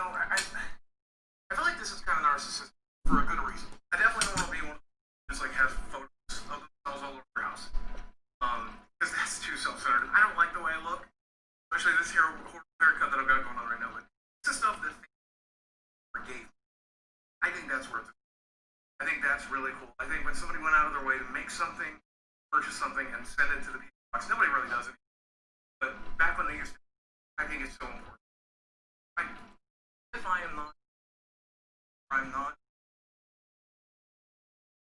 know, I feel like this is kind of narcissistic for a good reason. I definitely don't want to be one who just like has photos of themselves all over your house. Because that's too self-centered. I don't like the way I look, especially this haircut that I've got going on right now. But this is stuff that forgave me. I think that's worth it. I think that's really cool. I think when somebody went out of their way to make something, purchase something, and send it to the people box, nobody really does it. But back when they used to, I think it's so important. If I'm not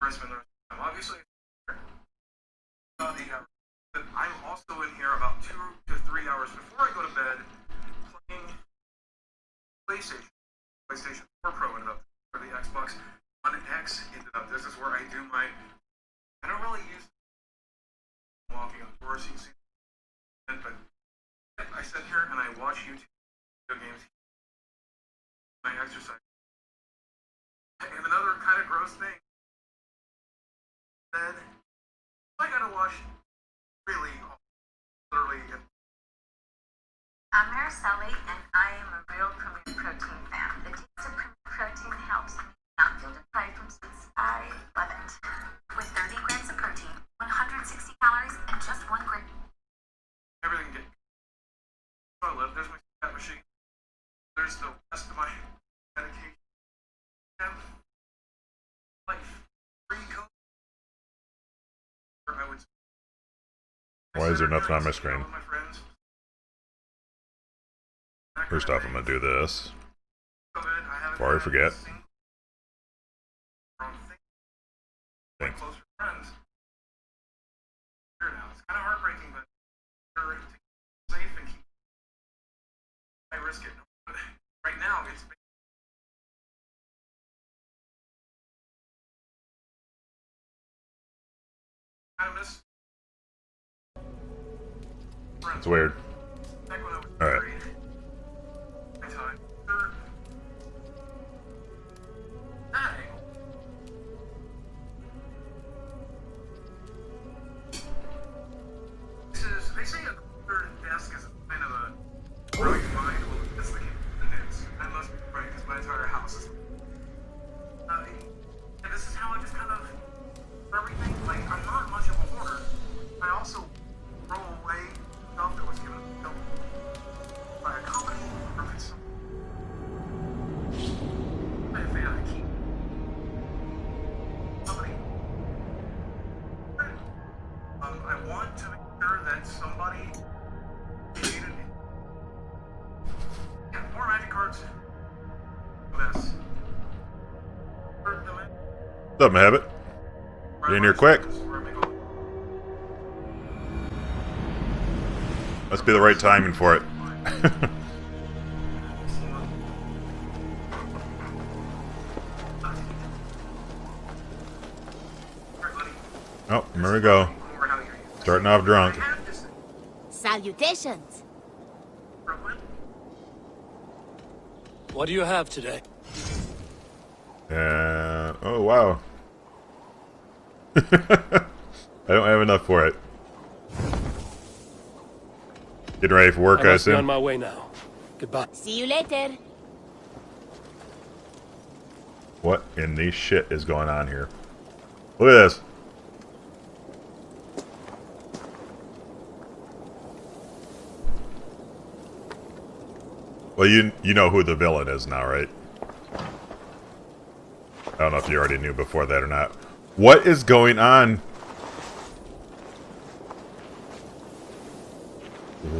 I'm obviously about 8 hours. But I'm also in here about 2 to 3 hours before I go to bed playing PlayStation 4 Pro ended up, or the Xbox One X ended up. This is where I do my. I don't really use walking on the floor, so you see, but I sit here and I watch YouTube video games. My exercise. And another kind of gross thing. Then I gotta watch really, literally. I'm Mariceli, and I am a real Premier Protein fan. The taste of Premier Protein helps me not feel deprived from sweets. I love it. With 30 grams of protein, 160 calories, and just 1 gram. Everything get. Oh, look, there's my fat machine. There's the rest of my medication. Yeah. Like free coke. Why is there nothing on my screen? First off, I'm gonna do this before I forget. Thanks. It's kind of heartbreaking, but safe and keep. I risk it. Right now, it's. It's weird. Alright. They say a third desk is kind of a brilliant mind. Well, it's the case. I must be right because my entire house is. And this is how I just kind of. For everything, like, I'm not much of a hoarder. I also throw away stuff that was given to me by a company or by some. I'm a fan of keep. Company. I want to make sure that somebody needed it. Yeah, more magic cards. Mess. What's up, Habit? Get in here quick. Must be the right timing for it. Oh, there we go. Starting off drunk. Salutations. What do you have today? Oh wow. I don't have enough for it. Getting ready for work, I must be assume. on my way now. Goodbye. See you later. What in the shit is going on here? Look at this. Well, you know who the villain is now, right? I don't know if you already knew before that or not. What is going on?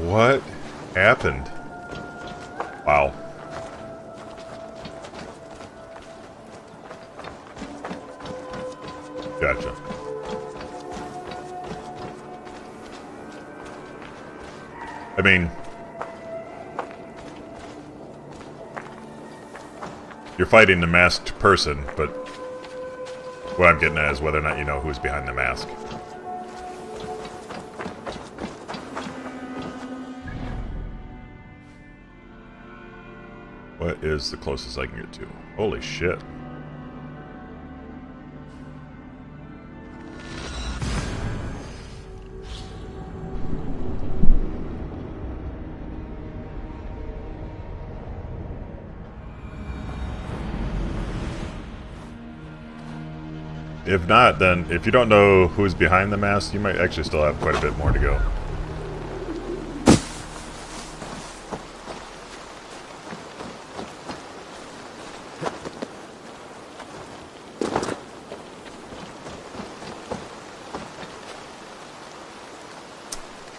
What happened? Wow. Gotcha. I mean, you're fighting the masked person, but what I'm getting at is whether or not you know who's behind the mask. What is the closest I can get to? Holy shit. If not, then if you don't know who's behind the mask, you might actually still have quite a bit more to go.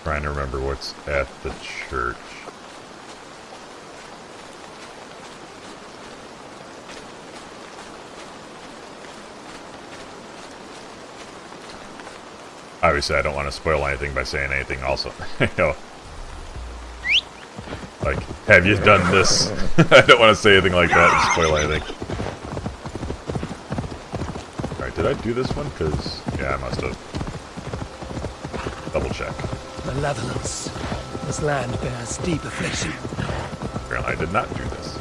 Trying to remember what's at the church. Obviously, I don't want to spoil anything by saying anything also. You know, like, have you done this? I don't want to say anything like that and spoil anything. Alright, did I do this one? Because, yeah, I must have. Double check. Malevolence. This land bears deep affliction. Apparently I did not do this.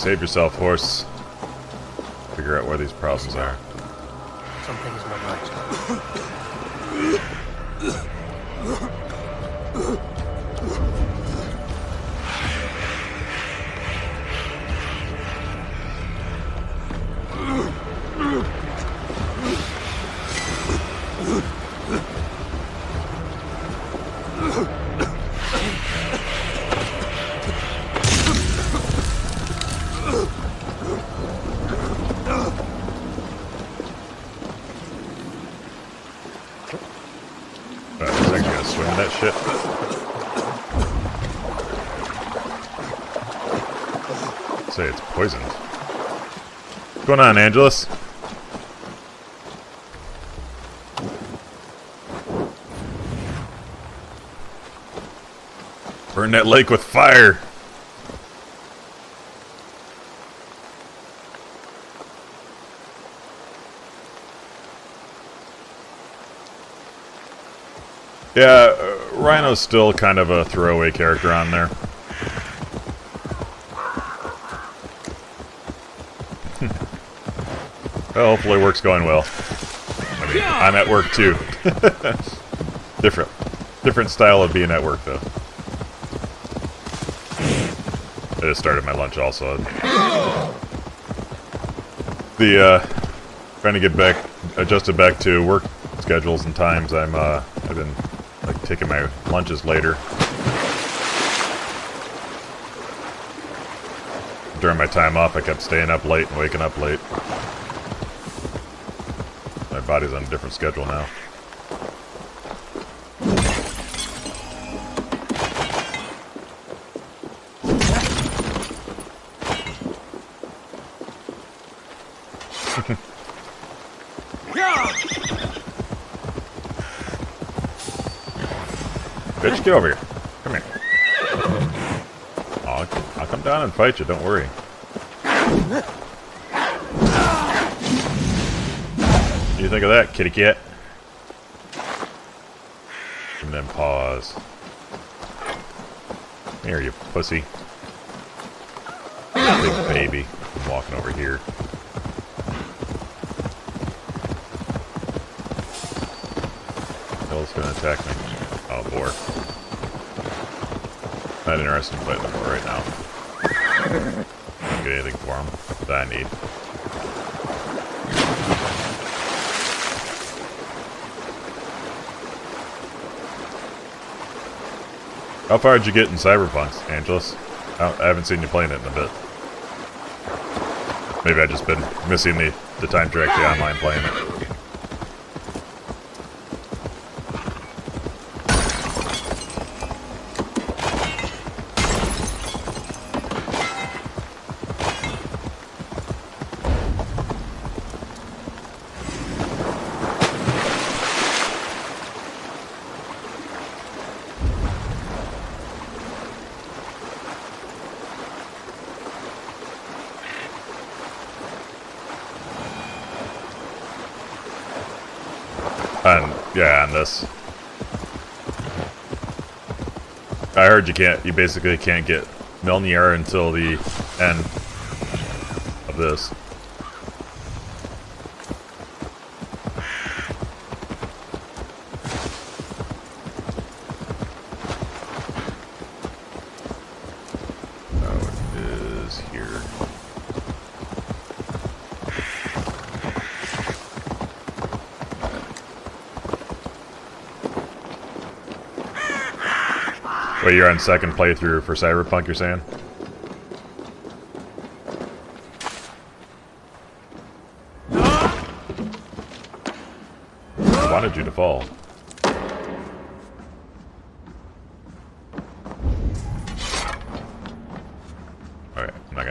Save yourself, horse. Figure out where these problems are. Something is not right. Is actually gonna swim in that shit? Say it's poisoned. What's going on, Angelus? Burn that lake with fire! Yeah, Rhino's still kind of a throwaway character on there. Well, hopefully work's going well. I mean, I'm at work too. Different style of being at work though. I just started my lunch also. Trying to get adjusted back to work schedules and times. I've been like taking my lunches later. During my time off, I kept staying up late and waking up late. My body's on a different schedule now. Bitch, get over here. Come here. I'll come down and fight you, don't worry. What do you think of that, kitty cat? And then pause. Here, you pussy. Big baby. I'm walking over here. Hell's gonna attack me. Oh, boar. Not interested in fighting the boar right now. Don't get anything for him that I need. How far did you get in Cyberpunk, Angelus? I haven't seen you playing it in a bit. Maybe I've just been missing the time to actually online playing it. Yeah, on this. I heard you basically can't get Milnier until the end of this. Oh, it Wait, you're on second playthrough for Cyberpunk, you're saying? I wanted you to fall. Alright, I'm not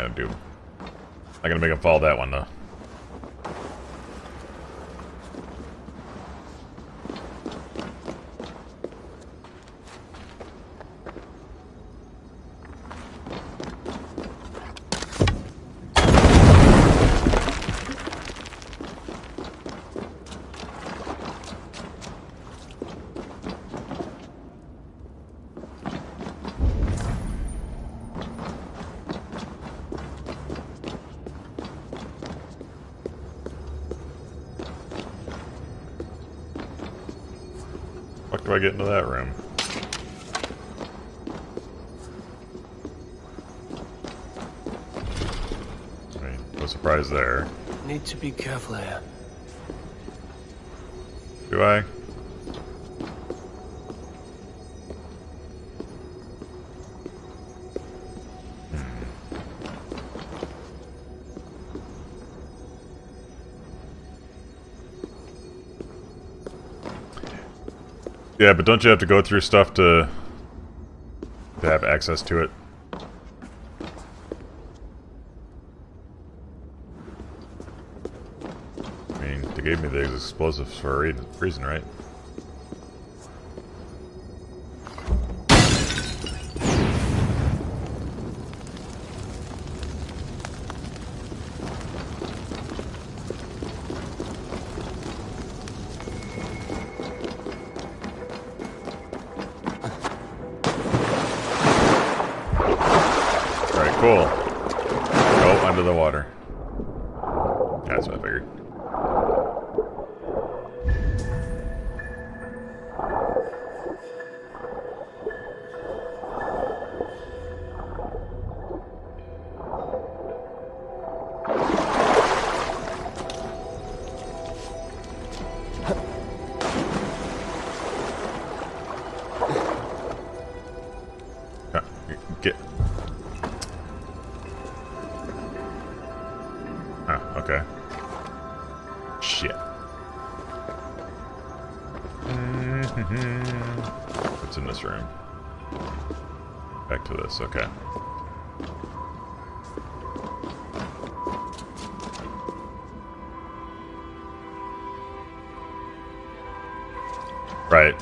gonna make him fall that one though. Fuck do I get into that room? No surprise there. Need to be careful here. Do I? Yeah, but don't you have to go through stuff to have access to it? I mean, they gave me the explosives for a reason, right? Alright, cool. Go under the water. That's what I figured. Get. Oh, okay. Shit. What's in this room? Back to this, okay. Right.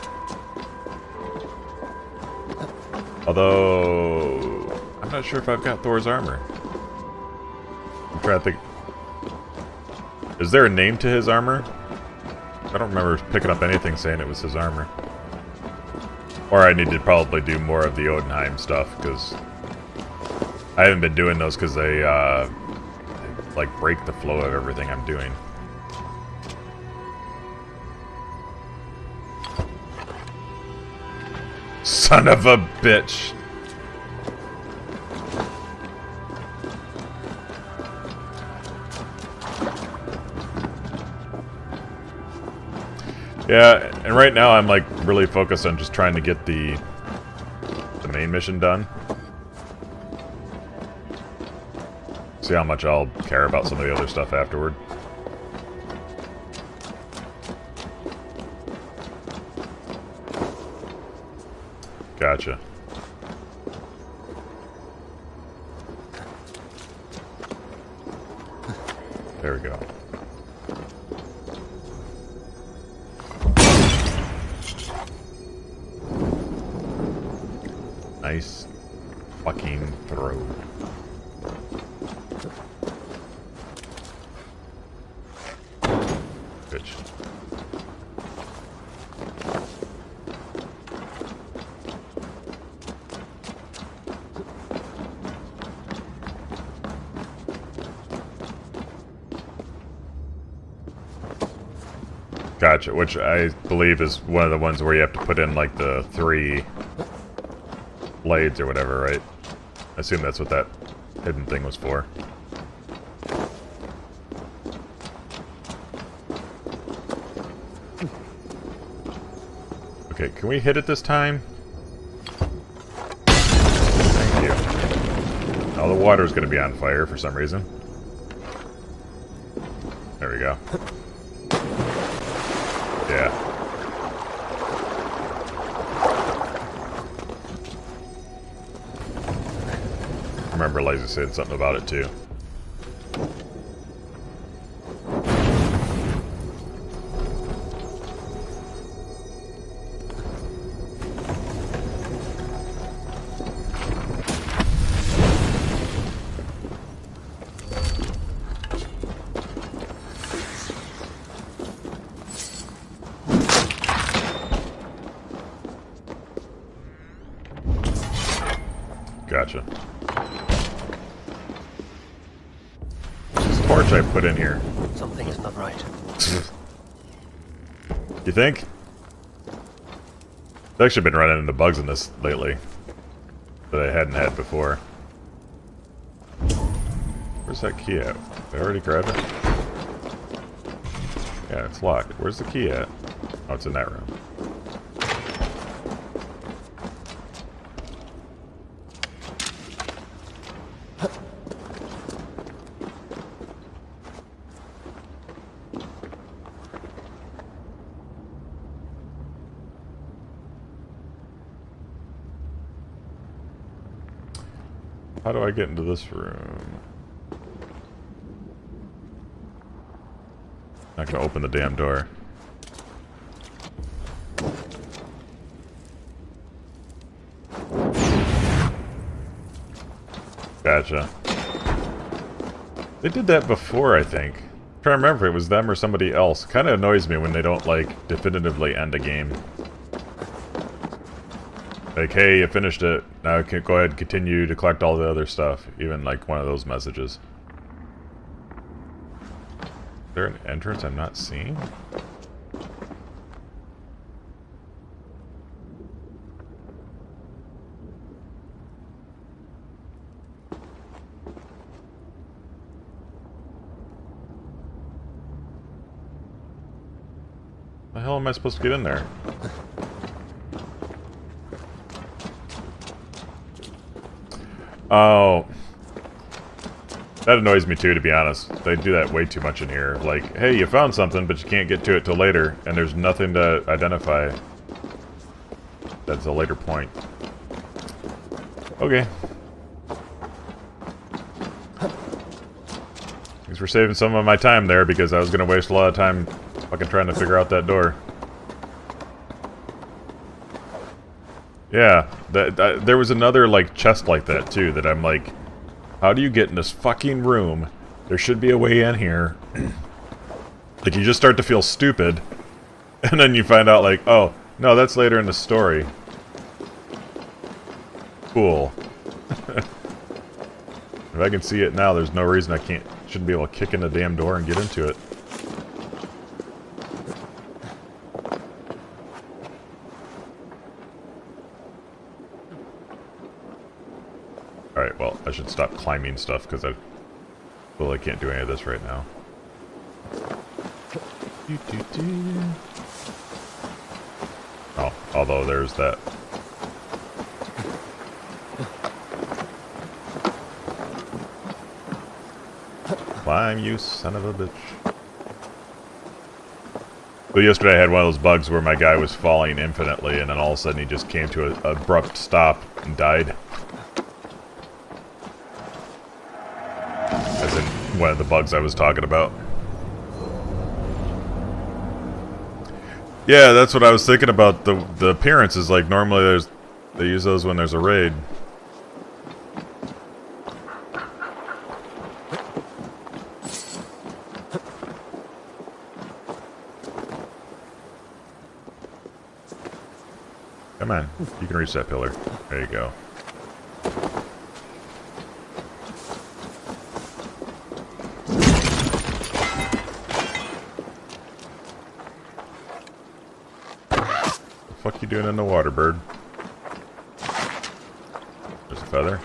Although, I'm not sure if I've got Thor's armor. I'm trying to think. Is there a name to his armor? I don't remember picking up anything saying it was his armor. Or I need to probably do more of the Odenheim stuff, because I haven't been doing those because they, like, break the flow of everything I'm doing. Son of a bitch. Yeah, and right now I'm like really focused on just trying to get the main mission done. See how much I'll care about some of the other stuff afterward. Gotcha. There we go. Nice fucking throw. Bitch. Gotcha, which I believe is one of the ones where you have to put in like the 3 blades or whatever, right? I assume that's what that hidden thing was for. Okay, can we hit it this time? All the water's gonna be on fire for some reason. There we go. Yeah. I remember Liza said something about it too. Gotcha. This torch I put in here. Something is not right. You think? I've actually been running into bugs in this lately that I hadn't had before. Where's that key at? Did I already grab it? Yeah, it's locked. Where's the key at? Oh, it's in that room. How do I get into this room? Not gonna open the damn door. Gotcha. They did that before, I think. I'm trying to remember if it was them or somebody else. Kind of annoys me when they don't, like, definitively end a game. Like, hey, you finished it. Now you can go ahead and continue to collect all the other stuff. Even, like, one of those messages. Is there an entrance I'm not seeing? The hell am I supposed to get in there? Oh. That annoys me too, to be honest. They do that way too much in here. Like, hey, you found something, but you can't get to it till later, and there's nothing to identify. That's a later point. Okay. Thanks for saving some of my time there, because I was gonna waste a lot of time fucking trying to figure out that door. Yeah, there was another, like, chest like that, too, that I'm like, how do you get in this fucking room? There should be a way in here. Like, you just start to feel stupid, and then you find out, like, oh, no, that's later in the story. Cool. If I can see it now, there's no reason I shouldn't be able to kick in the damn door and get into it. Alright, well, I should stop climbing stuff, because I can't do any of this right now. Oh, although there's that. Climb, you son of a bitch. So yesterday I had one of those bugs where my guy was falling infinitely, and then all of a sudden he just came to an abrupt stop and died. As in one of the bugs I was talking about. Yeah, that's what I was thinking about. The appearances. Like, normally they use those when there's a raid. Come on, you can reach that pillar. There you go. What the fuck you doing in the water, bird? There's a feather.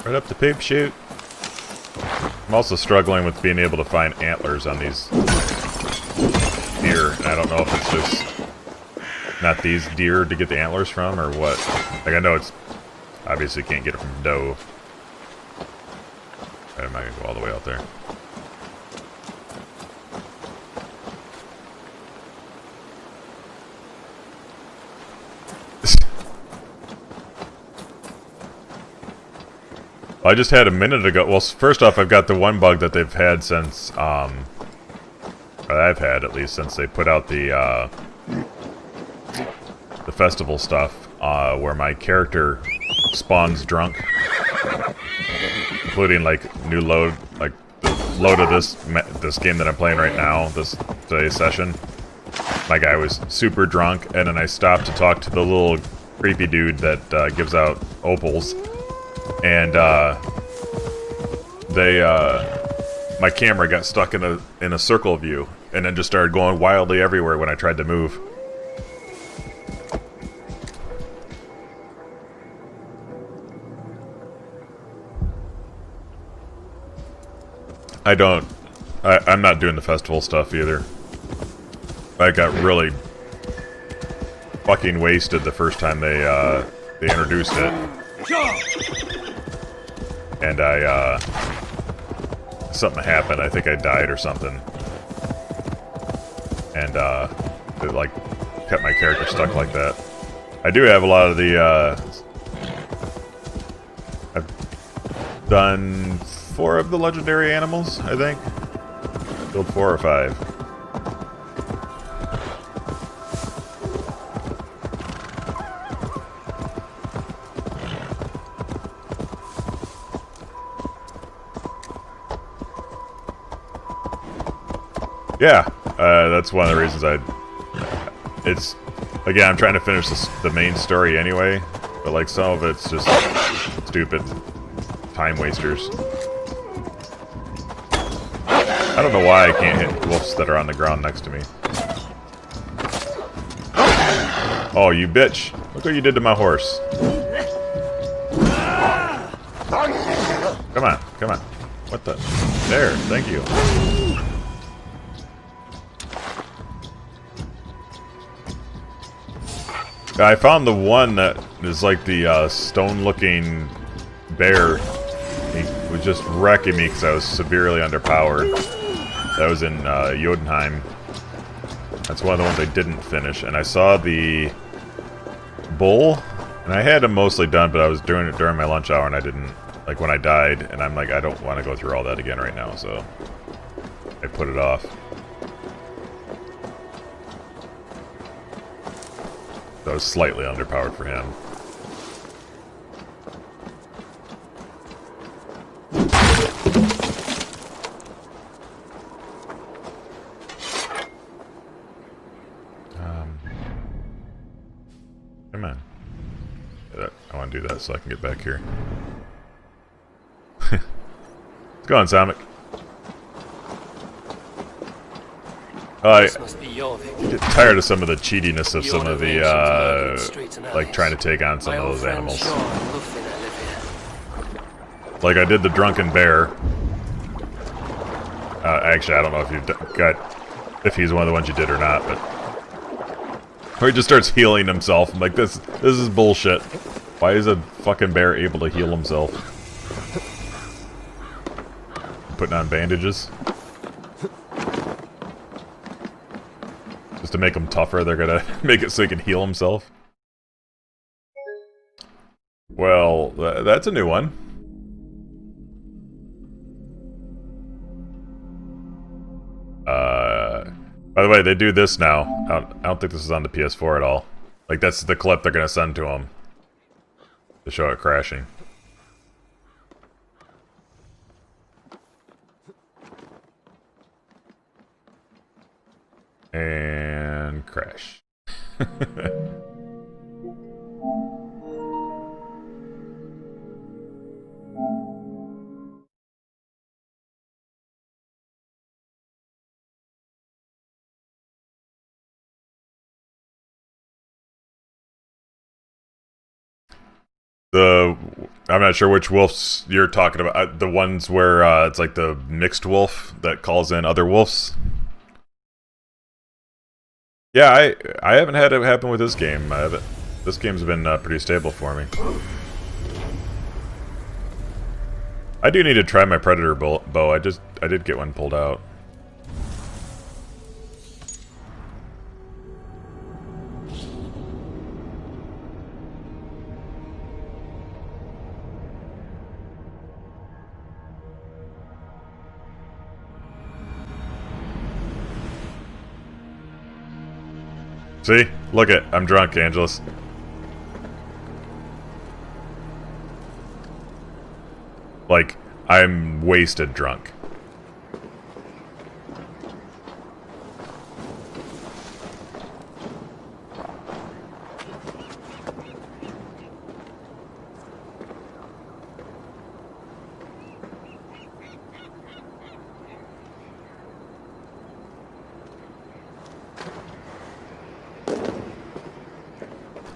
Right up the poop chute. I'm also struggling with being able to find antlers on these deer, and I don't know if it's just not these deer to get the antlers from, or what. Like, I know it's... Obviously can't get it from doe. I'm not gonna go all the way out there. I just had a minute ago. Well, first off, I've got the one bug that they've had since, or I've had at least since they put out the festival stuff, where my character spawns drunk, including like new load, like the load of this game that I'm playing right now, today's session. My guy was super drunk, and then I stopped to talk to the little creepy dude that gives out opals. And my camera got stuck in a circle view, and then just started going wildly everywhere when I tried to move. I'm not doing the festival stuff either. I got really fucking wasted the first time they introduced it. And something happened. I think I died or something. And, it, like, kept my character stuck like that. I do have a lot of the, I've done 4 of the legendary animals, I think. Killed 4 or 5. Yeah, that's one of the reasons it's, again, I'm trying to finish the main story anyway, but like some of it's just stupid time wasters. I don't know why I can't hit wolves that are on the ground next to me. Oh, you bitch. Look what you did to my horse. Come on, come on. What the? There, thank you. I found the one that is like the stone-looking bear. He was just wrecking me because I was severely underpowered. That was in Jotunheim. That's one of the ones I didn't finish. And I saw the bull, and I had him mostly done, but I was doing it during my lunch hour, and I didn't, like when I died, and I'm like, I don't want to go through all that again right now, so I put it off. So I was slightly underpowered for him. Come on. I want to do that so I can get back here. Go on, Sonic. I get tired of some of the cheatiness of some of the, like trying to take on some of those animals. Like I did the drunken bear. Actually, I don't know if you've if he's one of the ones you did or not, but where he just starts healing himself. I'm like, this is bullshit. Why is a fucking bear able to heal himself? Putting on bandages. Just to make him tougher, they're gonna make it so he can heal himself. Well, that's a new one. By the way, they do this now. I don't think this is on the PS4 at all. Like, that's the clip they're gonna send to him to show it crashing. And crash. I'm not sure which wolves you're talking about. The ones where it's like the mixed wolf that calls in other wolves. Yeah, I haven't had it happen with this game. This game's been pretty stable for me. I do need to try my Predator bow. I did get one pulled out. See? Look it. I'm drunk, Angelus. Like, I'm wasted drunk.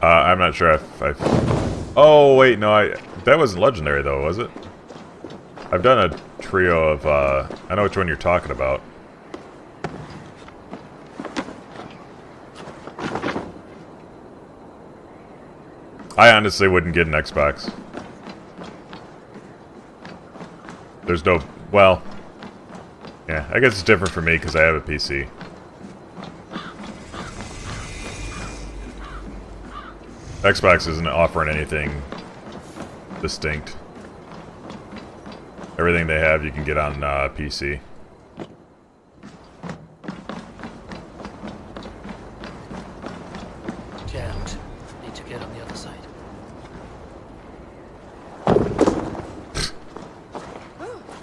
I'm not sure if I've... Oh, wait, no, that wasn't legendary, though, was it? I've done a trio of, I know which one you're talking about. I honestly wouldn't get an Xbox. There's no... Well... Yeah, I guess it's different for me because I have a PC. Xbox isn't offering anything distinct. Everything they have you can get on PC. Jammed. Need to get on the other side.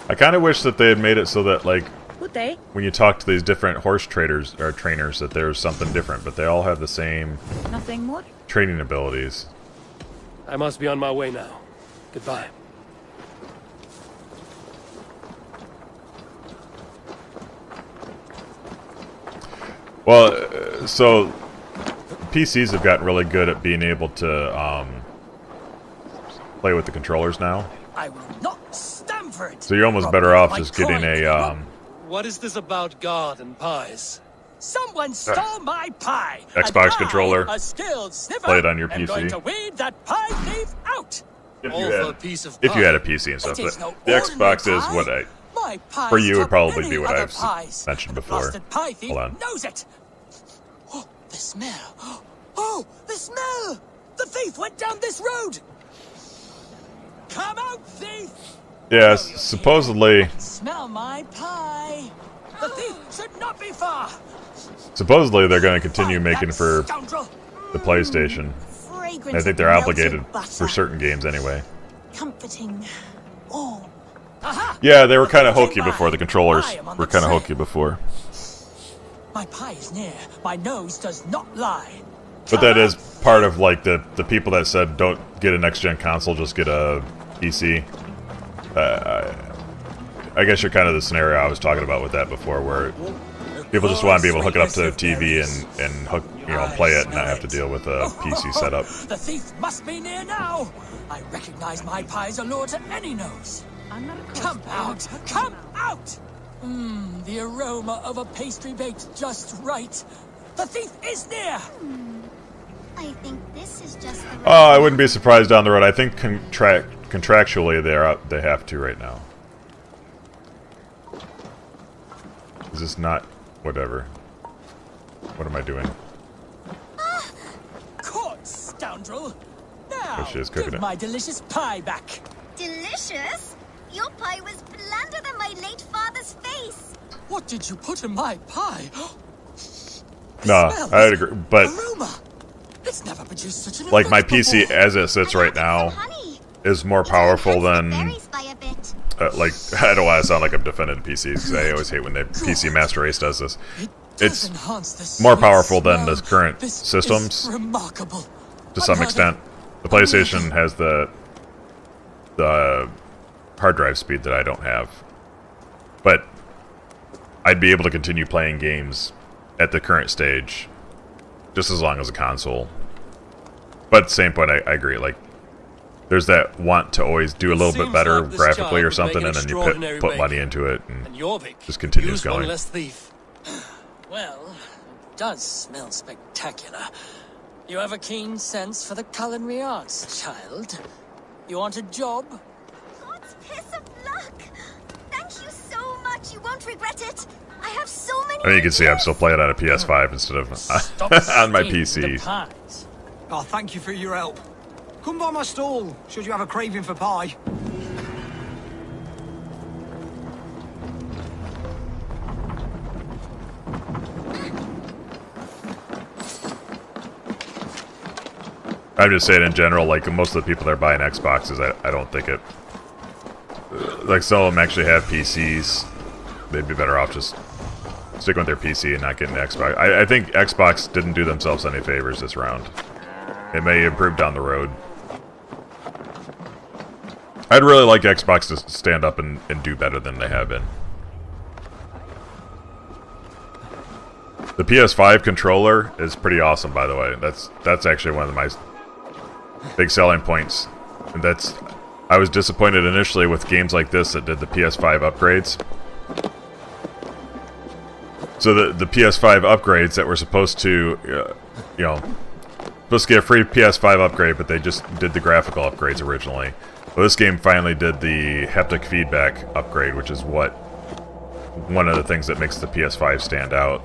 I kind of wish that they had made it so that, like, Good day. when you talk to these different horse traders or trainers, that there's something different, but they all have the same Nothing more? training abilities. I must be on my way now. Goodbye. Well, so PCs have gotten really good at being able to play with the controllers now. I will not stand for it. So you're almost better off just getting a What is this about God and pies? Someone stole my pie. Xbox And I, controller. a skilled sniffer, Play it on your am PC. going to weed that pie thief out. If All you for had- a piece of if you pie. had a PC and stuff. It is But no the ordinary Xbox is pie. what My pie for you is would top probably any be what other I've pies. mentioned The before. blasted pie thief Hold on. knows it. Oh, the smell. Oh, the smell. The thief went down this road. Come out, thief. Yes, supposedly Smell my pie. The thief should not be far. they're going to continue Find making that for scoundrel. the PlayStation. Fragrance I think of they're melted obligated butter. for certain games anyway. Comforting. Oh, Aha! Yeah, they were kind of The hokey thief's before. in The controllers I am on were the kind of trail. hokey before. My pie is near. My nose does not lie. But that is part of, like, the people that said don't get a next-gen console, just get a PC. I guess you're kind of the scenario I was talking about with that before, where people just want to be able to hook it up to their TV and hook, play it and not have to deal with a PC setup. The thief must be near now. I recognize my pie's allure to any nose. I'm not a Come out! Come out! The aroma of a pastry baked just right. The thief is near. I think this is just the Oh, I wouldn't be surprised down the road. I think contractually they have to right now. Is this not... whatever. What am I doing? Caught, scoundrel. Now, Oh, she is cooking give it. my delicious pie back. delicious. Your pie was blander than my late father's face. What did you put in my pie? No, Smell I'd this agree, but aroma. It's never produced such an like my effect PC before. as it sits right now is more powerful than Varies by a bit. like I don't want to sound like I'm defending PCs because I always hate when the PC Master Race does this. Does It's enhance the more sweet powerful than the smell. current This systems is remarkable. to some Another- extent. The PlayStation has the hard drive speed that I don't have, but I'd be able to continue playing games at the current stage just as long as a console. But at the same point, I agree. Like, there's that want to always do a little bit Seems better like this graphically child or would something, make an and then you extraordinary put bake. money into it, And and Jorvik just continues use going. one less thief. Well, does smell spectacular. You have a keen sense for the culinary arts, child. You want a job? God's piss of luck! Thank you so much. You won't regret it. I have so many. I mean, you can see I'm still playing on a PS5 instead of on my PC. Oh, thank you for your help. Come by my stall, should you have a craving for pie. I'm just saying in general, like, most of the people that are buying Xboxes, I don't think it... Like, some of them actually have PCs. They'd be better off just sticking with their PC and not getting the Xbox. I think Xbox didn't do themselves any favors this round. It may improve down the road. I'd really like Xbox to stand up and do better than they have been. The PS5 controller is pretty awesome, by the way. That's actually one of my big selling points. And I was disappointed initially with games like this that did the PS5 upgrades. So the PS5 upgrades that were supposed to, you know, supposed to get a free PS5 upgrade, but they just did the graphical upgrades originally. Well, this game finally did the haptic feedback upgrade, which is one of the things that makes the PS5 stand out.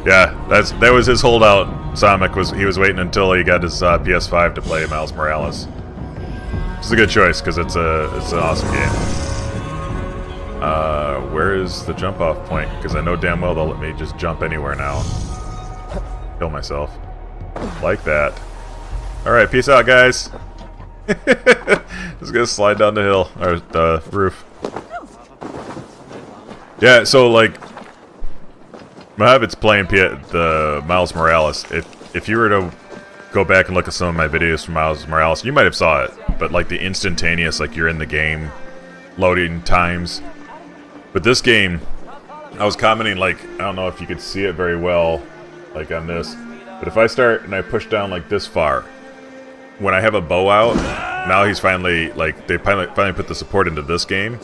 Yeah, that was his holdout. Sonic he was waiting until he got his PS5 to play Miles Morales. It's a good choice because it's an awesome game. Where is the jump off point? Because I know damn well they'll let me just jump anywhere now. Kill myself. Like that. Alright, peace out, guys. Just gonna slide down the hill, or the roof. Yeah, so like, Mohaved's playing the Miles Morales. If you were to go back and look at some of my videos from Miles Morales, you might have saw it, but like the instantaneous, like you're in the game, loading times. But this game, I was commenting, like, I don't know if you could see it very well, like on this, but if I start and I push down like this far, when I have a bow out, now he's finally, like, they finally put the support into this game.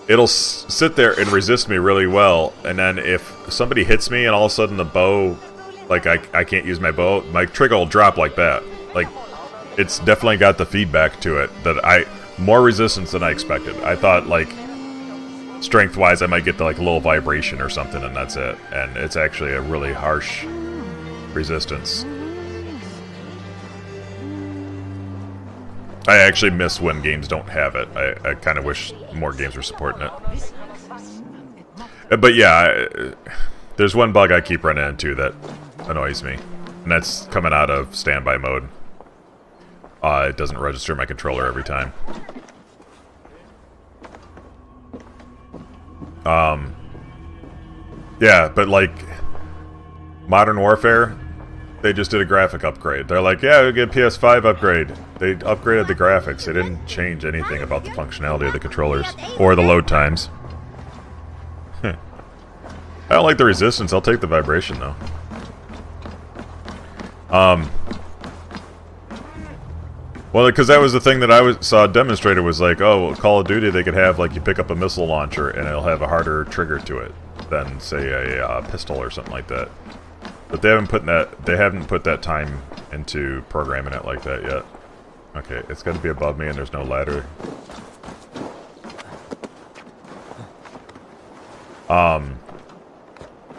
It'll sit there and resist me really well, and then if somebody hits me and all of a sudden the bow, like, I can't use my bow, my trigger will drop like that. Like, it's definitely got the feedback to it that more resistance than I expected. I thought, like, strength-wise I might get like a little vibration or something and that's it. And it's actually a really harsh resistance. I actually miss when games don't have it. I kind of wish more games were supporting it. But yeah, there's one bug I keep running into that annoys me. And that's coming out of standby mode. It doesn't register my controller every time. Yeah, but like Modern Warfare, they just did a graphic upgrade. They're like, yeah, we'll get a PS5 upgrade. They upgraded the graphics. They didn't change anything about the functionality of the controllers or the load times. I don't like the resistance. I'll take the vibration though. Well, because that was the thing that I saw demonstrated was like, oh, well, Call of Duty, they could have, like, you pick up a missile launcher and it'll have a harder trigger to it than, say, a pistol or something like that. But they haven't put that time into programming it like that yet. Okay, it's got to be above me and there's no ladder.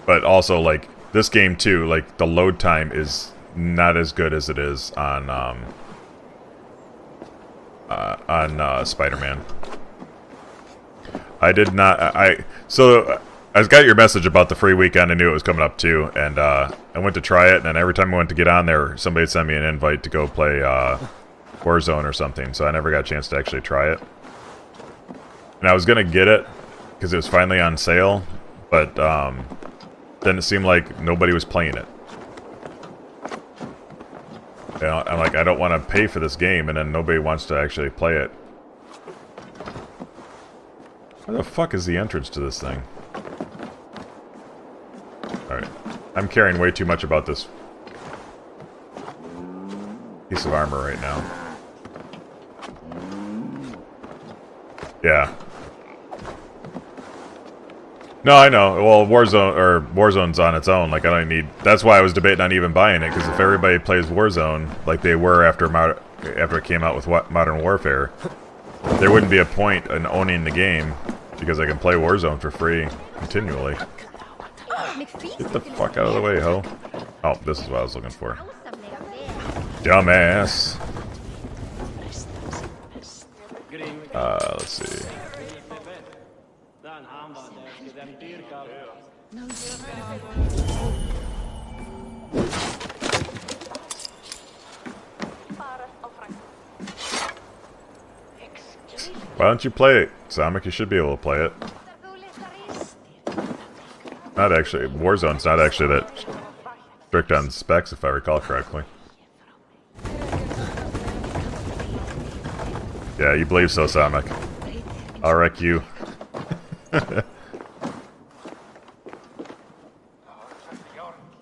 But also, like, this game too, like, the load time is not as good as it is on Spider-Man. I did not. So I got your message about the free weekend. I knew it was coming up too, and I went to try it. And then every time I went to get on there, somebody sent me an invite to go play Warzone or something. So I never got a chance to actually try it. And I was gonna get it because it was finally on sale, but then it seemed like nobody was playing it. You know, I'm like, I don't want to pay for this game, and then nobody wants to actually play it. Where the fuck is the entrance to this thing? Alright. I'm caring way too much about this piece of armor right now. Yeah. No, I know. Well, Warzone's on its own. Like, I don't need. That's why I was debating on even buying it, because if everybody plays Warzone like they were after it came out with Modern Warfare, there wouldn't be a point in owning the game, because I can play Warzone for free continually. Get the fuck out of the way, ho. Oh, this is what I was looking for. Dumbass. Let's see. Why don't you play it, Sonic? You should be able to play it. Not actually. Warzone's not actually that strict on specs, if I recall correctly. Yeah, you believe so, Sonic. I'll wreck you.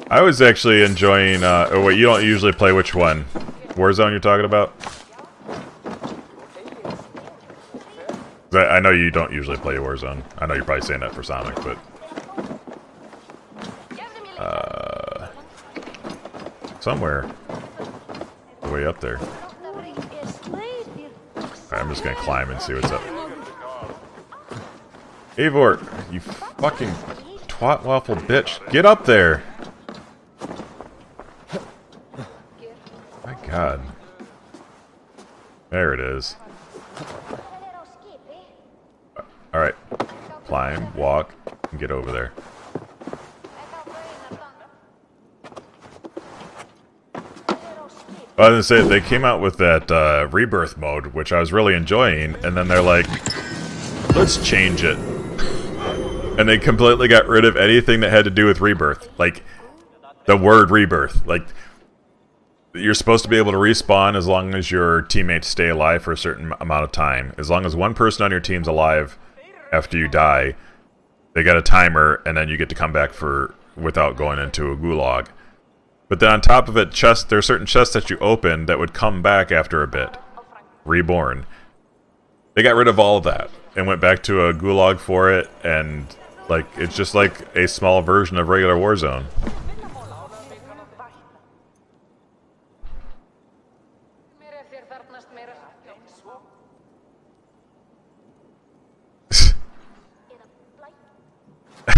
I was actually enjoying, oh wait, you don't usually play which one? Warzone you're talking about? I know you don't usually play Warzone. I know you're probably saying that for Sonic, but... somewhere. Way up there. Alright, I'm just gonna climb and see what's up. Eivor, you fucking twat waffle bitch. Get up there! My god. There it is. Alright. Climb, walk, and get over there. I was gonna say, they came out with that rebirth mode, which I was really enjoying, and then they're like, let's change it. And they completely got rid of anything that had to do with rebirth. Like, the word rebirth. Like, you're supposed to be able to respawn as long as your teammates stay alive for a certain amount of time. As long as one person on your team's alive after you die, they got a timer, and then you get to come back without going into a gulag. But then on top of it, there are certain chests that you open that would come back after a bit. Reborn. They got rid of all of that and went back to a gulag for it, and like it's just like a small version of regular Warzone.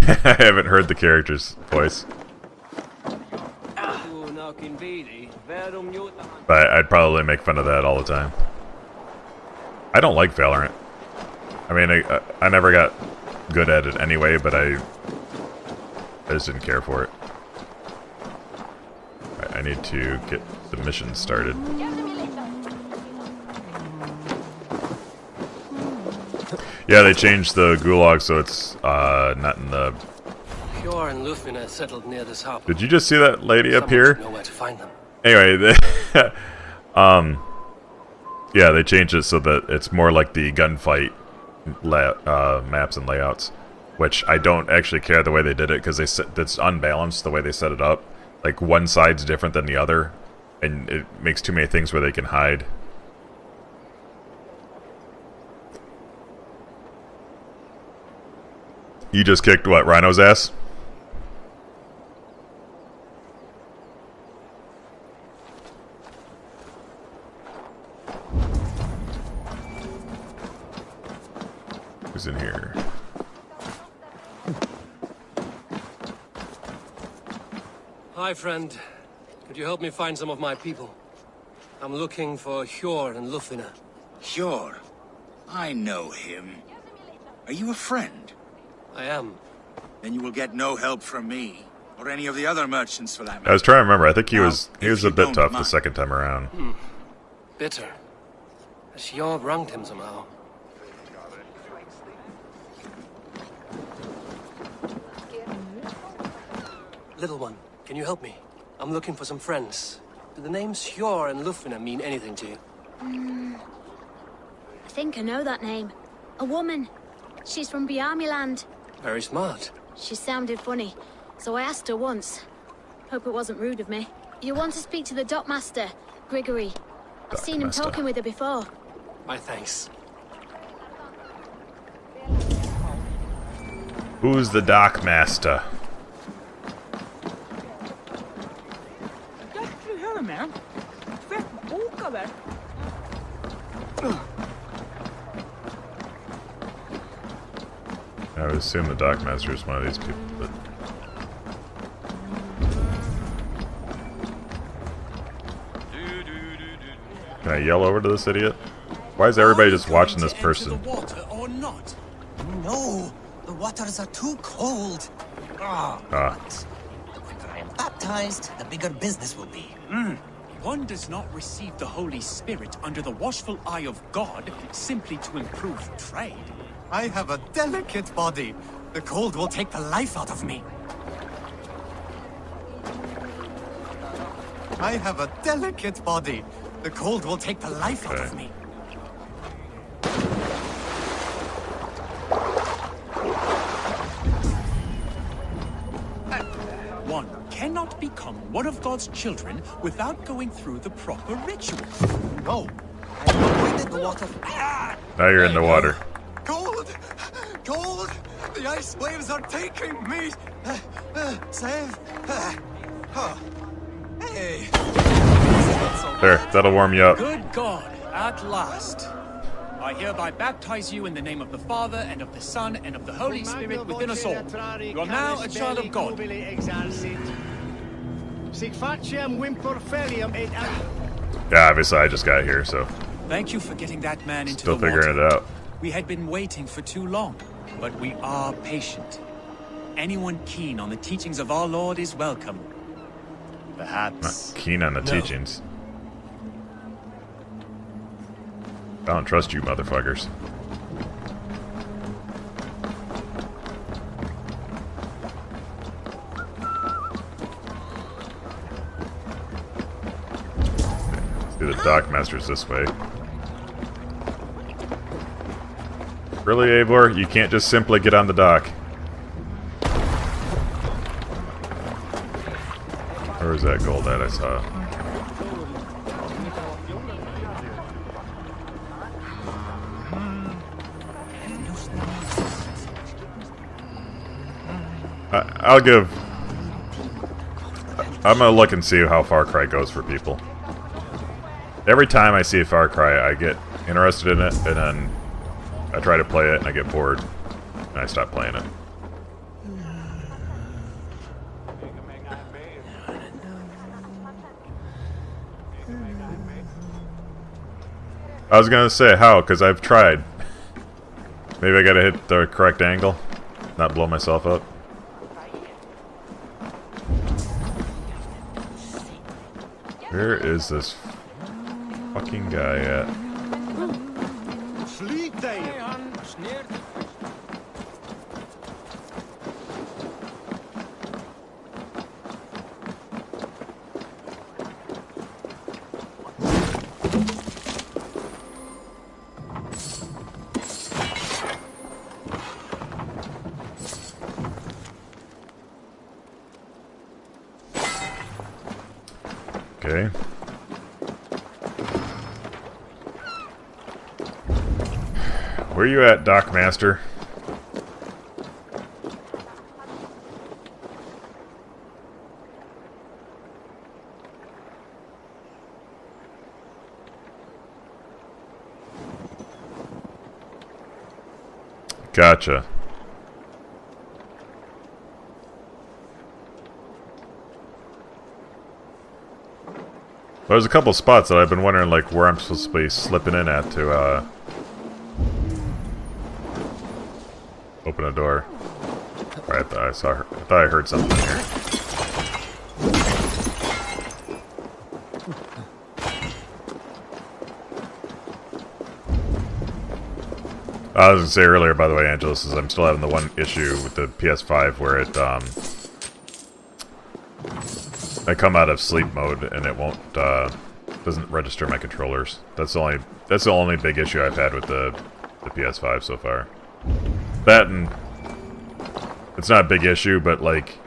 I haven't heard the character's voice. But I'd probably make fun of that all the time. I don't like Valorant. I mean, I never got good at it anyway, but I just didn't care for it. Right, I need to get the mission started. Yeah, they changed the gulag so it's not in the... Hjor and Lufina settled near this hub. Did you just see that lady up here? Know where to find them. Anyway, yeah, they changed it so that it's more like the gunfight maps and layouts, which I don't actually care the way they did it, because it's unbalanced the way they set it up. Like, one side's different than the other, and it makes too many things where they can hide. You just kicked, what, Rhino's ass? Who's in here? Hi, friend. Could you help me find some of my people? I'm looking for Hjor and Lufina. Hjor? I know him. Are you a friend? I am. Then you will get no help from me, or any of the other merchants for that matter. I was trying to remember. I think he was a bit tough the mind. second time around. Bitter. Has Hjor wronged him somehow? Little one, can you help me? I'm looking for some friends. Do the names Hjor and Lufina mean anything to you? I think I know that name. A woman. She's from Biamiland. Very smart. She sounded funny, so I asked her once. Hope it wasn't rude of me. You want to speak to the dockmaster, Grigory. I've seen him talking with her before. My thanks. Who's the dock master? I would assume the dock master is one of these people, but... Can I yell over to this idiot? Why is everybody just watching this person? The water or not? No, the waters are too cold. But the quicker I am baptized, the bigger business will be. One does not receive the Holy Spirit under the watchful eye of God simply to improve trade. I have a delicate body. The cold will take the life out of me. I have a delicate body. The cold will take the life out of me. One cannot become one of God's children without going through the proper rituals. No, I avoided the water. Now you're in the water. Cold! Cold! The ice waves are taking me! Save! Hey! There, that'll warm you up. Good God, at last. I hereby baptize you in the name of the Father, and of the Son, and of the Holy Spirit within us all. You are now a child of God. Yeah, obviously I just got here, so... Thank you for getting that man into Still the water. figuring it out. We had been waiting for too long, but we are patient. Anyone keen on the teachings of our Lord is welcome. Perhaps... Not keen on the teachings. I don't trust you motherfuckers. See, the dock master's this way. Really, Eivor? You can't just simply get on the dock. Where was that gold at I saw? I'll give... I'm gonna look and see how Far Cry goes for people. Every time I see a Far Cry, I get interested in it, and then I try to play it, and I get bored, and I stop playing it. I was gonna say how, because I've tried. Maybe I gotta hit the correct angle, not blow myself up. Where is this fucking guy at? Okay. Where you at, Dock Master? Gotcha. There's a couple spots that I've been wondering, like, where I'm supposed to be slipping in at to, open a door. Right, I thought I heard something here. I was gonna say earlier, by the way, Angelus, is I'm still having the one issue with the PS5 where it, I come out of sleep mode and it won't, doesn't register my controllers. That's the only big issue I've had with the PS5 so far. That, and it's not a big issue, but like,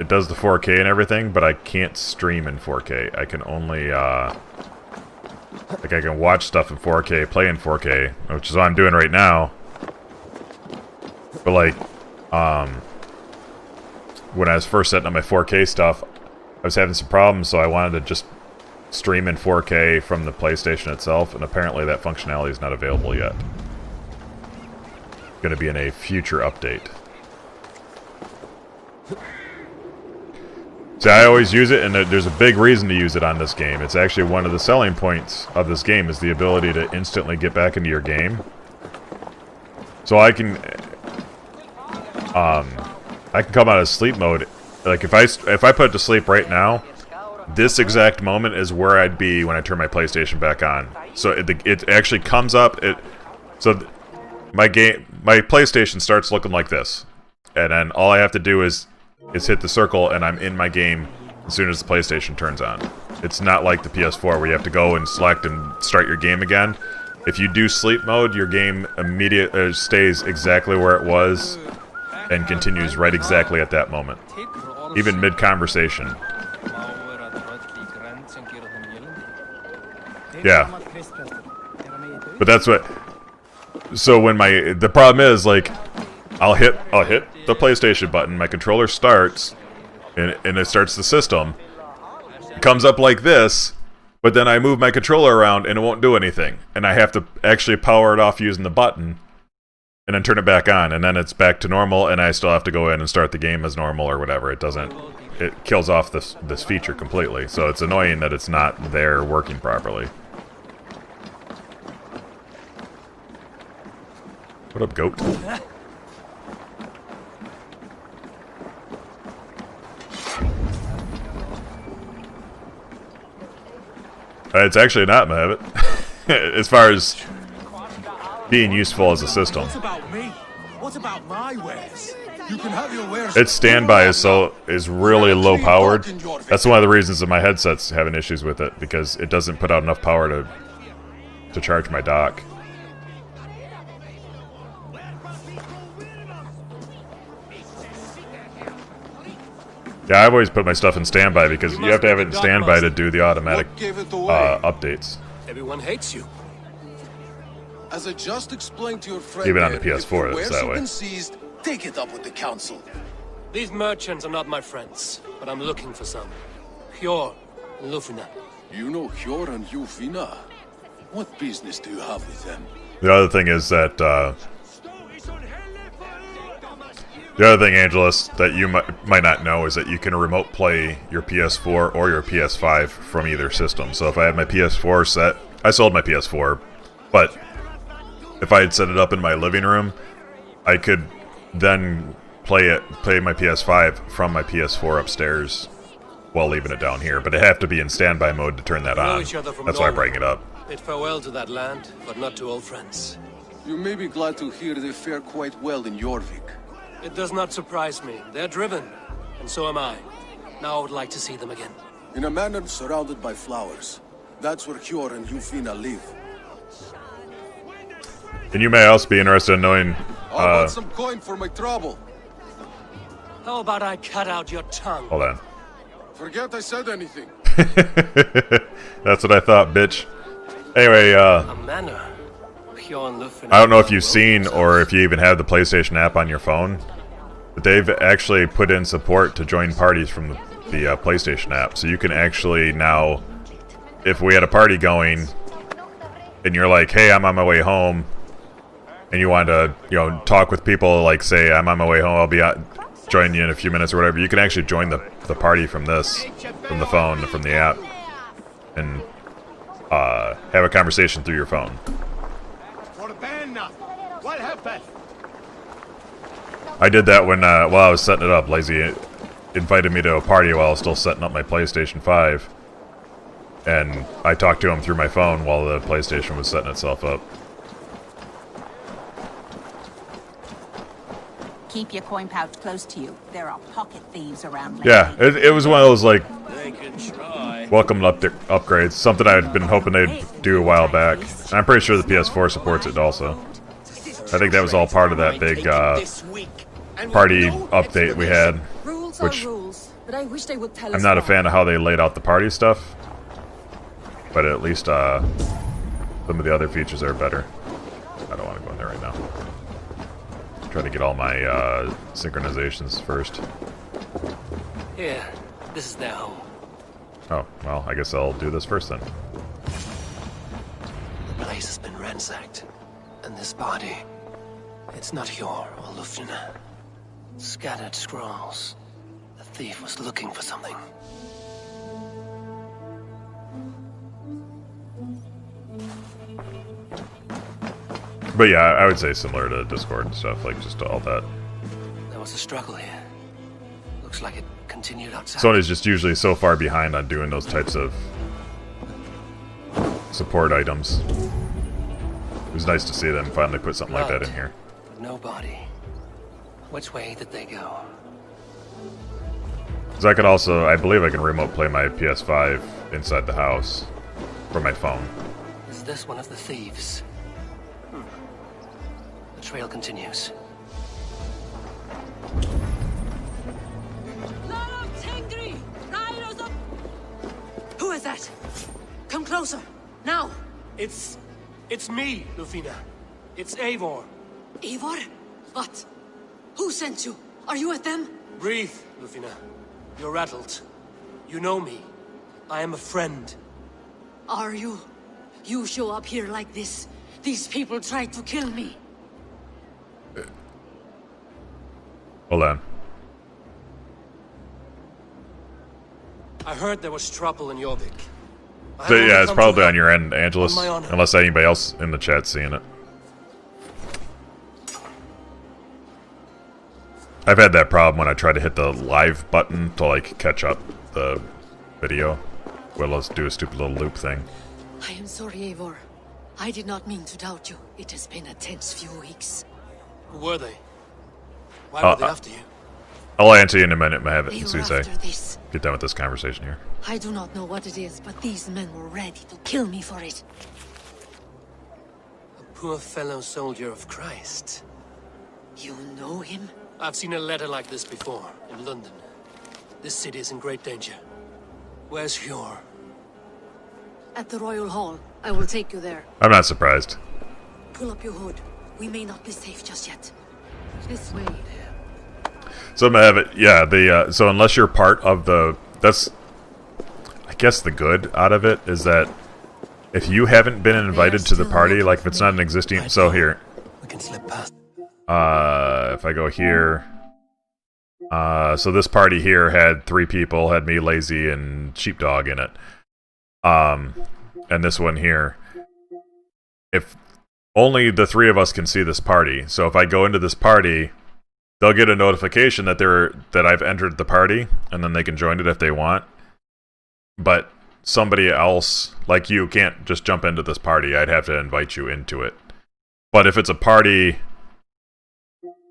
it does the 4K and everything, but I can't stream in 4K. I can only, like, I can watch stuff in 4K, play in 4K, which is what I'm doing right now. But like, when I was first setting up my 4K stuff, I was having some problems, so I wanted to just stream in 4K from the PlayStation itself, and apparently that functionality is not available yet. Going to be in a future update. So I always use it, and there's a big reason to use it on this game. It's actually one of the selling points of this game is the ability to instantly get back into your game. So I can come out of sleep mode. Like if I put it to sleep right now, this exact moment is where I'd be when I turn my PlayStation back on. So it actually comes up. My PlayStation starts looking like this, and then all I have to do is hit the circle, and I'm in my game as soon as the PlayStation turns on. It's not like the PS4 where you have to go and select and start your game again. If you do sleep mode, your game immediately stays exactly where it was and continues right exactly at that moment, even mid-conversation. Yeah, but that's what. So when the problem is, like, I'll hit the PlayStation button, my controller starts, and it starts the system. It comes up like this, but then I move my controller around and it won't do anything, and I have to actually power it off using the button, and then turn it back on, and then it's back to normal, and I still have to go in and start the game as normal or whatever. It kills off this feature completely, so it's annoying that it's not there working properly. What up, goat? It's actually not, Mahabit. As far as being useful as a system. What about me? What about my wares? You can have your wares. Its standby is really low powered. That's one of the reasons that my headset's having issues with it, because it doesn't put out enough power to charge my dock. Yeah, I've always put my stuff in standby because you have to have it in standby to do the automatic updates. Everyone hates you. As I just explained to your friend, even on the PS4, it's that way. Seized, take it up with the council. These merchants are not my friends, but I'm looking for some. Hjor and Lufina. You know Hjor and Lufina? What business do you have with them? The other thing is that the other thing, Angelus, that you might not know is that you can remote play your PS4 or your PS5 from either system. So if I had my PS4 set, I sold my PS4, but if I had set it up in my living room, I could then play my PS5 from my PS4 upstairs while leaving it down here. But I have to be in standby mode to turn that on. That's why I bring it up. Bid farewell to that land, but not to old friends. You may be glad to hear they fare quite well in Jorvik. It does not surprise me. They're driven, and so am I. Now I would like to see them again. In a manor surrounded by flowers. That's where Hjor and Lufina live. And you may also be interested in knowing... How about some coin for my trouble? How about I cut out your tongue? Hold on. Forget I said anything. That's what I thought, bitch. Anyway, A manor. I don't know if you've seen or if you even have the PlayStation app on your phone, but they've actually put in support to join parties from the PlayStation app. So you can actually now, if we had a party going, and you're like, hey, I'm on my way home, and you want to, talk with people, like, say, I'm on my way home, I'll be joining you in a few minutes or whatever, you can actually join the party from the phone, from the app, and have a conversation through your phone. What happened? I did that when while I was setting it up. Lazy invited me to a party while I was still setting up my PlayStation 5, and I talked to him through my phone while the PlayStation was setting itself up. Keep your coin pouch close to you. There are pocket thieves around lately. Yeah, it was one of those, like, welcome upgrades. Something I had been hoping they'd do a while back. And I'm pretty sure the PS4 supports it also. I think that was all part of that big party update we had, which I'm not a fan of how they laid out the party stuff, but at least some of the other features are better. I don't want to go in there right now. Try to get all my synchronizations first. Here, this is their home. Oh, well, I guess I'll do this first then. The place has been ransacked. And this body, it's not Hjor or Lufina. Scattered scrolls. The thief was looking for something. But yeah, I would say similar to Discord and stuff, like just all that. There was a struggle here. Looks like it continued outside. Sony's just usually so far behind on doing those types of support items. It was nice to see them finally put something like that in here. No body. Which way did they go? Because I could also, I believe I can remote play my PS5 inside the house from my phone. Is this one of the thieves? The trail continues. Who is that? Come closer, now! It's me, Lufina. It's Eivor. Eivor? What? Who sent you? Are you with them? Breathe, Lufina. You're rattled. You know me. I am a friend. Are you? You show up here like this. These people tried to kill me. Hold on. I heard there was trouble in Jorvik. So, yeah, it's probably on your end, Angelus. Unless anybody else in the chat's seeing it. I've had that problem when I try to hit the live button to, like, catch up the video. Well, let's do a stupid little loop thing. I am sorry, Eivor. I did not mean to doubt you. It has been a tense few weeks. Who were they? Why were they after you? I'll answer you in a minute, Mahavet They and were Suse. after this. Get done with this conversation here. I do not know what it is, but these men were ready to kill me for it. A poor fellow soldier of Christ. You know him? I've seen a letter like this before, in London. This city is in great danger. Where's Hjor? At the Royal Hall. I will take you there. I'm not surprised. Pull up your hood. We may not be safe just yet. This way. So Mahavet, yeah, so unless you're part of the, that's, I guess the good out of it is that if you haven't been invited to the party, like if it's not an existing, so here. We can slip past. If I go here, so this party here had 3 people, had me, Lazy, and Sheepdog in it. And this one here, if only the 3 of us can see this party, so if I go into this party, they'll get a notification that I've entered the party, and then they can join it if they want. But somebody else, like you, can't just jump into this party. I'd have to invite you into it. But if it's a party,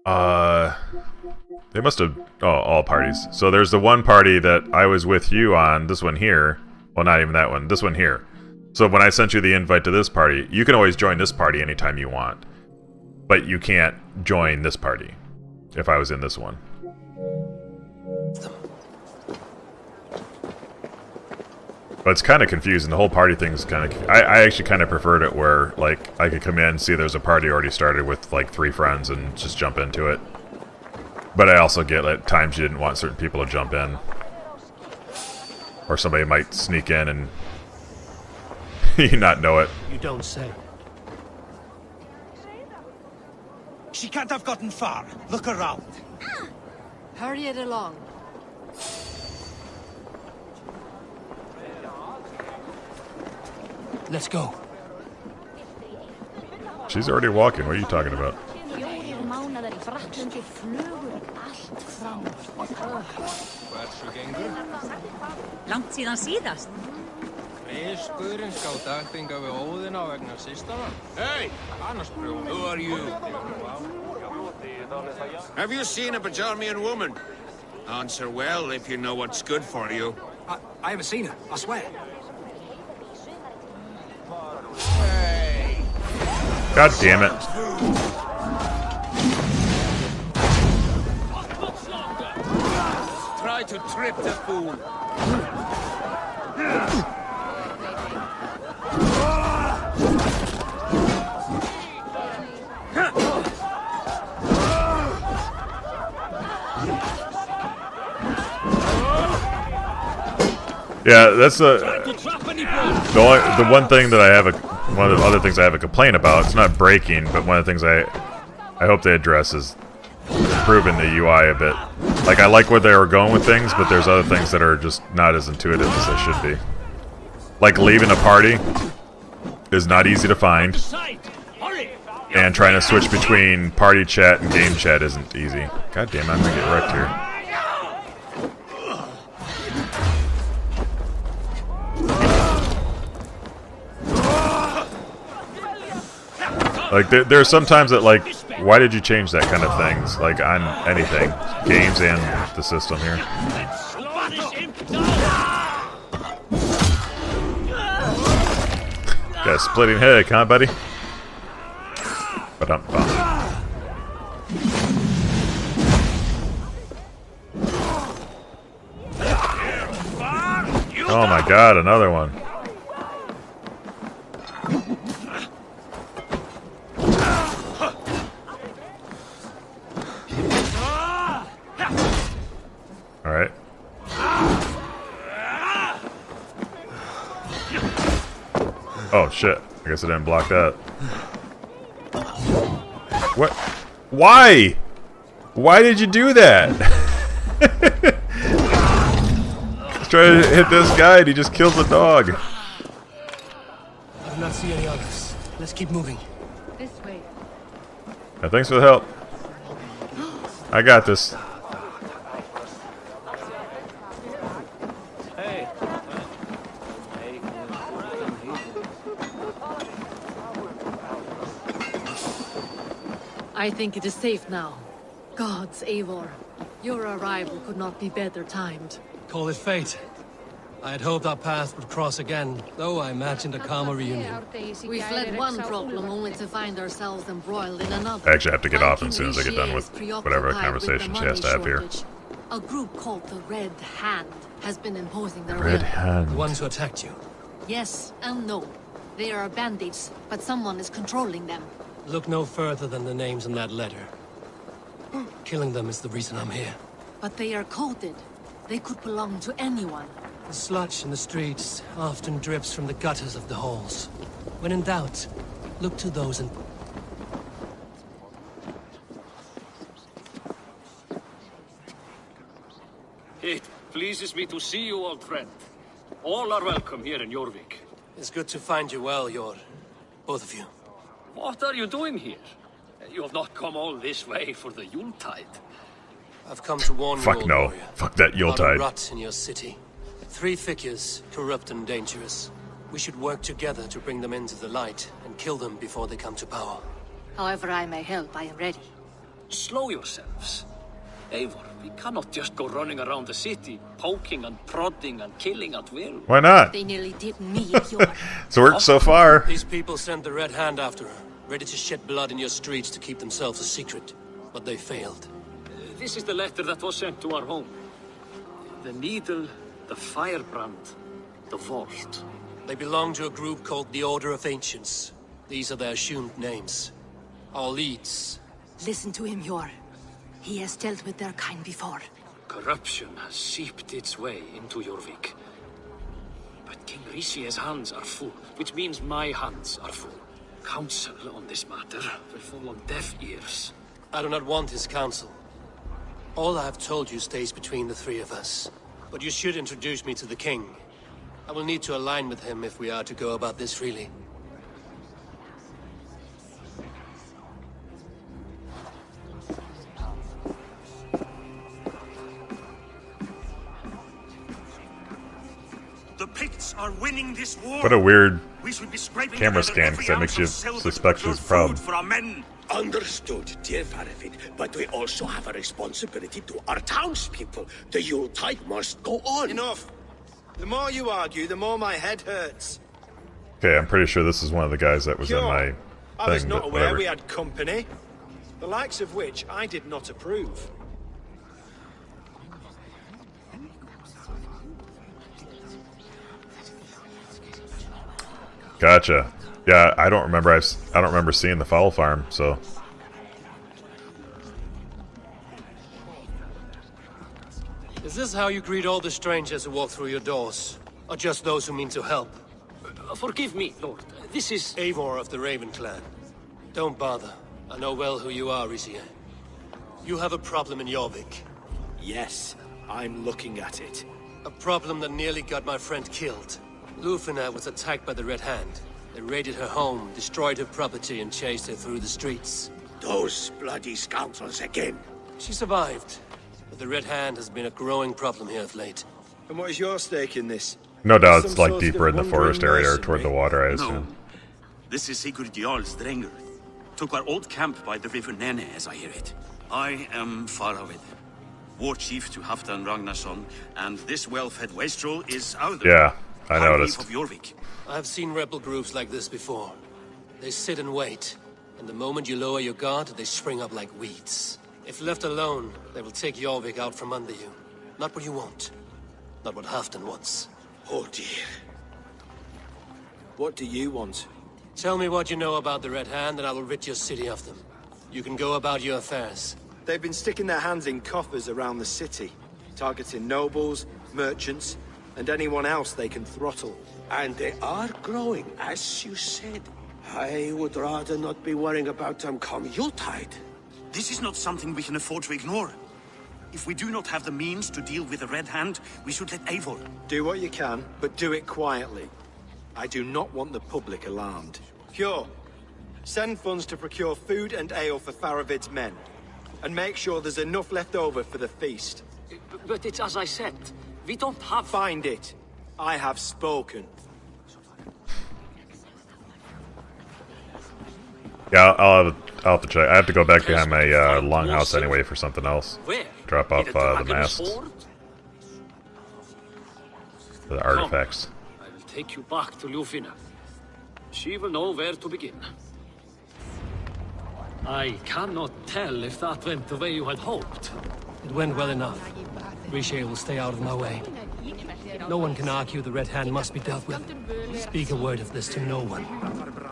they must have, all parties. So there's the one party that I was with you on, this one here. Well, not even that one, this one here. So when I sent you the invite to this party, you can always join this party anytime you want. But you can't join this party if I was in this one. But it's kind of confusing. The whole party thing's kind of... I actually kind of preferred it where, like, I could come in, see there's a party already started with, like, 3 friends and just jump into it. But I also get, at times, you didn't want certain people to jump in. Or somebody might sneak in and you not know it. You don't say. She can't have gotten far. Look around. Hurry it along. Let's go. She's already walking. What are you talking about? Langt síðan síðast. Riskurinn ská dagtinga við óðina vegna systana. Hey! Annars brjóðum. Who are you? Have you seen a Bajarmian woman? Answer well if you know what's good for you. I haven't seen her, I swear. God damn it. Try to trip the fool. Yeah, that's the one thing that I have one of the other things I have a complaint about. It's not breaking, but one of the things I hope they address is improving the UI a bit. Like, I like where they were going with things, but there's other things that are just not as intuitive as they should be. Like, leaving a party is not easy to find, and trying to switch between party chat and game chat isn't easy. God damn, I'm gonna get wrecked here. Like, there are some times that, like, why did you change that kind of things? Like, on anything. Games and the system here. Got a splitting head, huh, buddy? Ba-dum-bum. Oh my god, another one. Alright. Oh shit. I guess I didn't block that. What? Why? Why did you do that? He's trying to hit this guy and he just kills the dog. I do not see any others. Let's keep moving. This way. Yeah, thanks for the help. I got this. I think it is safe now. Gods, Eivor. Your arrival could not be better timed. Call it fate. I had hoped our paths would cross again, though I imagined a calmer reunion. We fled one problem only to find ourselves embroiled in another. I actually have to get off as soon as I get done with whatever conversation she has to have here. A group called the Red Hand has been imposing their will. Red Hand. The ones who attacked you? Yes and no. They are bandits, but someone is controlling them. Look no further than the names in that letter. Killing them is the reason I'm here. But they are coded. They could belong to anyone. The sludge in the streets often drips from the gutters of the halls. When in doubt, look to those in... It pleases me to see you, old friend. All are welcome here in Jorvik. It's good to find you well, Yor. Both of you. What are you doing here? You have not come all this way for the Yuletide. I've come to warn you, Fuck old no. warrior. Fuck that Yuletide. About a rot in your city. 3 figures, corrupt and dangerous. We should work together to bring them into the light and kill them before they come to power. However I may help, I am ready. Slow yourselves. Eivor, we cannot just go running around the city, poking and prodding and killing at will. Why not? They nearly did me, Yor. It's worked so far. These people sent the Red Hand after her, ready to shed blood in your streets to keep themselves a secret. But they failed. This is the letter that was sent to our home. The needle, the firebrand, the vault. They belong to a group called the Order of Ancients. These are their assumed names. Our leads. Listen to him, Yor. He has dealt with their kind before. Corruption has seeped its way into Jorvik. But King Rishi's hands are full, which means my hands are full. Counsel on this matter will fall on deaf ears. I do not want his counsel. All I have told you stays between the 3 of us. But you should introduce me to the king. I will need to align with him if we are to go about this freely. The Picts are winning this war. What a weird We should be scraping camera together scan, because that every makes you ounce of silver suspect to she's a procure problem. food for our men. Understood, dear Farafin, but we also have a responsibility to our townspeople. The Yuletide must go on. Enough. The more you argue, the more my head hurts. Okay, I'm pretty sure this is one of the guys that was in my I was thing, not but aware whatever. we had company, the likes of which I did not approve. Gotcha. Yeah, I don't remember. I don't remember seeing the fowl farm. So Is this how you greet all the strangers who walk through your doors? Or just those who mean to help? Forgive me, Lord. This is... Eivor of the Raven Clan. Don't bother. I know well who you are, Rizier. You have a problem in Jorvik. Yes, I'm looking at it. A problem that nearly got my friend killed. Lufina was attacked by the Red Hand. They raided her home, destroyed her property, and chased her through the streets. Those bloody scoundrels again. She survived, but the Red Hand has been a growing problem here of late. And what is your stake in this? No doubt Some it's like sort deeper of in the forest wandering area or toward the water, I assume. No. This is Sigurd Jarl's Drengr. Took our old camp by the river Nene, as I hear it. I am Faravid, war chief to Halfdan Ragnarsson, and this well-fed wastrel is Audun. Yeah, I High noticed. Chief of Jorvik. I've seen rebel groups like this before. They sit and wait, and the moment you lower your guard, they spring up like weeds. If left alone, they will take Jorvik out from under you. Not what you want. Not what Halfdan wants. Oh dear. What do you want? Tell me what you know about the Red Hand, and I will rid your city of them. You can go about your affairs. They've been sticking their hands in coffers around the city, targeting nobles, merchants, and anyone else they can throttle. And they are growing, as you said. I would rather not be worrying about them come Yuletide. This is not something we can afford to ignore. If we do not have the means to deal with the Red Hand, we should let Eivor. Do what you can, but do it quietly. I do not want the public alarmed. Cure. Send funds to procure food and ale for Faravid's men. And make sure there's enough left over for the feast. But it's as I said. We don't have... Find it. I have spoken. Yeah, I'll have to check. I have to go back behind my longhouse anyway for something else. Where? Drop off the Dragon's mast. Hoard? The artifacts. I will take you back to Lufina. She will know where to begin. I cannot tell if that went the way you had hoped. It went well enough. Rizier will stay out of my way. No one can argue the Red Hand must be dealt with. Speak a word of this to no one.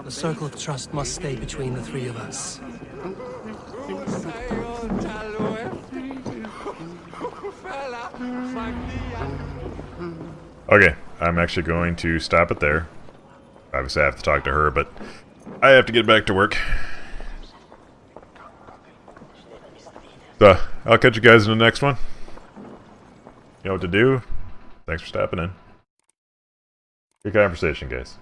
The circle of trust must stay between the three of us. Okay, I'm actually going to stop it there. Obviously I have to talk to her, but I have to get back to work. So, I'll catch you guys in the next one. You know what to do. Thanks for stopping in. Good conversation, guys.